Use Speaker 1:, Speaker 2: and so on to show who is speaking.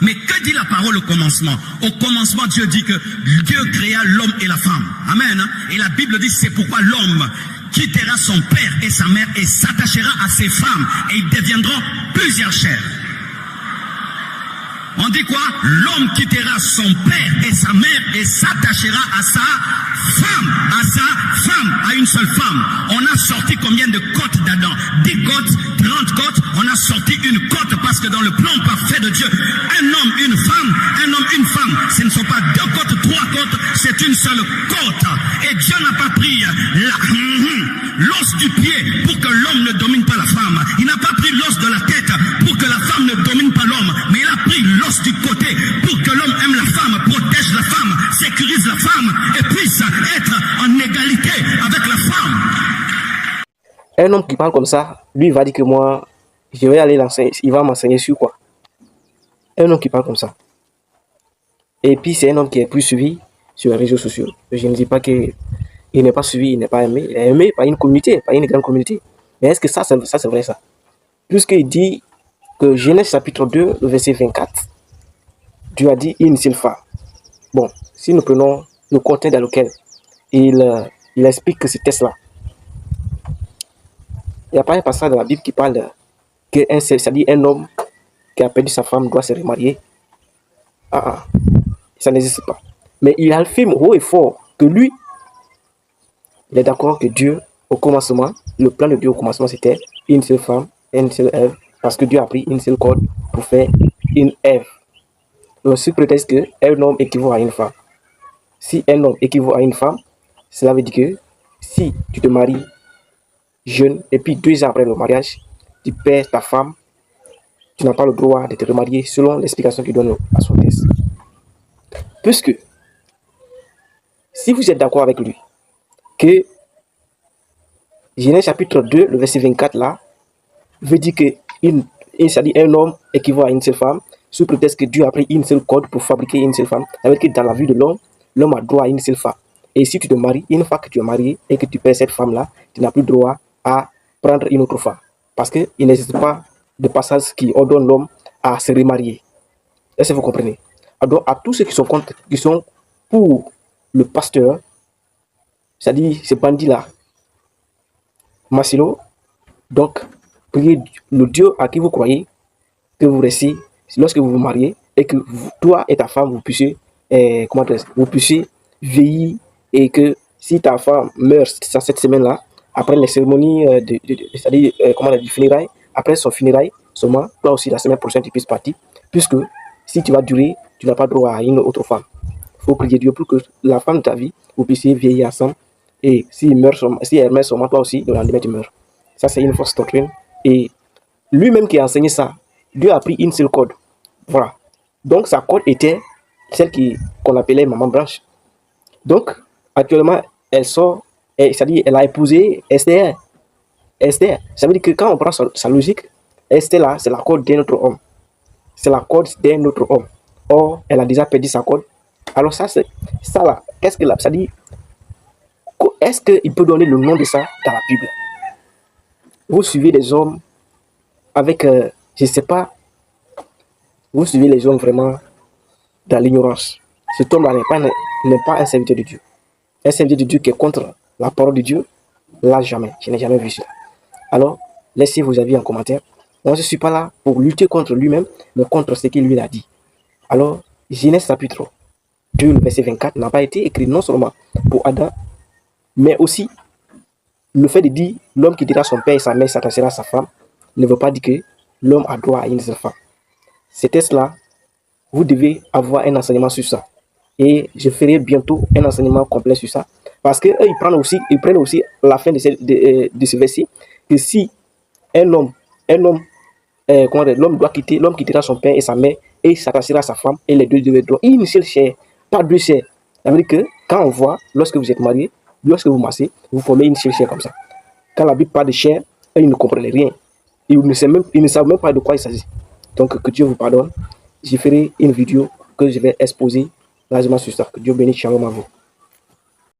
Speaker 1: Mais que dit la parole au commencement? Au commencement, Dieu dit que Dieu créa l'homme et la femme. Amen. Et la Bible dit c'est pourquoi l'homme quittera son père et sa mère et s'attachera à ses femmes et ils deviendront plusieurs chairs. On dit quoi? L'homme quittera son père et sa mère et s'attachera à sa femme, à une seule femme. On a sorti combien de côtes d'Adam? 10 côtes, 30 côtes. On a sorti une côte parce que dans le plan parfait de Dieu, un homme, une femme, une femme, ce ne sont pas 2 côtes, 3 côtes, c'est une seule côte. Et Dieu n'a pas pris l'os du pied pour que l'homme ne domine pas la femme. Il n'a pas pris l'os de la tête pour que la femme ne domine pas l'homme. Mais il a pris l'os du côté pour que l'homme aime la femme, protège la femme, sécurise la femme et puisse être en égalité avec la femme.
Speaker 2: Un homme qui parle comme ça, lui il va dire que moi, je vais aller l'enseigner, il va m'enseigner sur quoi? Un homme qui parle comme ça. Et puis c'est un homme qui est plus suivi sur les réseaux sociaux. Je ne dis pas qu'il n'est pas suivi, il n'est pas aimé. Il est aimé par une communauté, par une grande communauté. Mais est-ce que ça c'est vrai ça? Puisqu'il dit que Genèse chapitre 2, le verset 24, Dieu a dit une seule femme. Bon, si nous prenons le contexte dans lequel il explique que c'était cela. Il n'y a pas un passage dans la Bible qui parle c'est-à-dire un homme qui a perdu sa femme doit se remarier. Ça n'existe pas. Mais il affirme haut et fort que lui, il est d'accord que Dieu, au commencement, le plan de Dieu au commencement, c'était une seule femme, une seule Ève, parce que Dieu a pris une seule corde pour faire une Ève. Donc, sous prétexte qu'un homme équivaut à une femme. Si un homme équivaut à une femme, cela veut dire que si tu te maries jeune, et puis 2 ans après le mariage, tu perds ta femme, tu n'as pas le droit de te remarier selon l'explication qu'il donne à son texte. Puisque, si vous êtes d'accord avec lui, que Genèse chapitre 2, le verset 24 là, veut dire que c'est-à-dire un homme équivaut à une seule femme, sous prétexte que Dieu a pris une seule corde pour fabriquer une seule femme, ça veut dire que dans la vie de l'homme, l'homme a droit à une seule femme. Et si tu te maries, une fois que tu es marié et que tu perds cette femme-là, tu n'as plus droit à prendre une autre femme. Parce qu'il n'existe pas de passage qui ordonne l'homme à se remarier. Est-ce que vous comprenez? Alors, à tous ceux qui sont pour le pasteur, c'est-à-dire ce bandit-là, Massilo, donc, priez le Dieu à qui vous croyez, que vous restez, lorsque vous vous mariez, et que toi et ta femme, vous puissiez, veiller, et que si ta femme meurt cette semaine-là, après les cérémonies c'est-à-dire du funérail, après son funérail, seulement, toi aussi la semaine prochaine tu puisses partir, puisque si tu vas durer, tu n'as pas droit à une autre femme. Il faut prier Dieu pour que la femme de ta vie, vous puissiez veiller ensemble, et si elle meurt seulement, toi aussi, le lendemain tu meurs. Ça c'est une fausse doctrine, et lui-même qui a enseigné ça, Dieu a pris une seule corde. Voilà. Donc sa corde était celle qu'on appelait maman branche. Donc, actuellement, elle sort, c'est-à-dire elle a épousé Esther. Ça veut dire que quand on prend sa logique, Esther là, c'est la corde d'un autre homme. C'est la corde d'un autre homme. Or, elle a déjà perdu sa corde. Alors ça là, qu'est-ce que là, ça dit? Est-ce qu'il peut donner le nom de ça dans la Bible? Vous suivez des hommes avec, je ne sais pas, vous suivez les hommes vraiment dans l'ignorance. Cet homme-là n'est pas un serviteur de Dieu. Un serviteur de Dieu qui est contre la parole de Dieu, là jamais. Je n'ai jamais vu ça. Alors, laissez vos avis en commentaire. Moi, je ne suis pas là pour lutter contre lui-même, mais contre ce qu'il lui a dit. Alors, Genèse chapitre 2, verset 24 n'a pas été écrit non seulement pour Adam, mais aussi le fait de dire l'homme qui dira son père et sa mère s'attachera à sa femme ne veut pas dire que l'homme a droit à une seule femme. C'était cela. Vous devez avoir un enseignement sur ça. Et je ferai bientôt un enseignement complet sur ça. Parce qu'ils prennent aussi la fin de ce verset, que si l'homme quittera son père et sa mère et s'attachera à sa femme, et les deux deviendront une seule chair, pas deux chairs. Ça veut dire que quand on voit, lorsque vous êtes marié, lorsque vous massez, vous formez une seule chair comme ça. Quand la Bible parle de chair, ils ne comprennent rien. Ils ne savent même pas de quoi il s'agit. Donc que Dieu vous pardonne. Je ferai une vidéo que je vais exposer largement sur ça. Que Dieu bénisse, shalom à vous.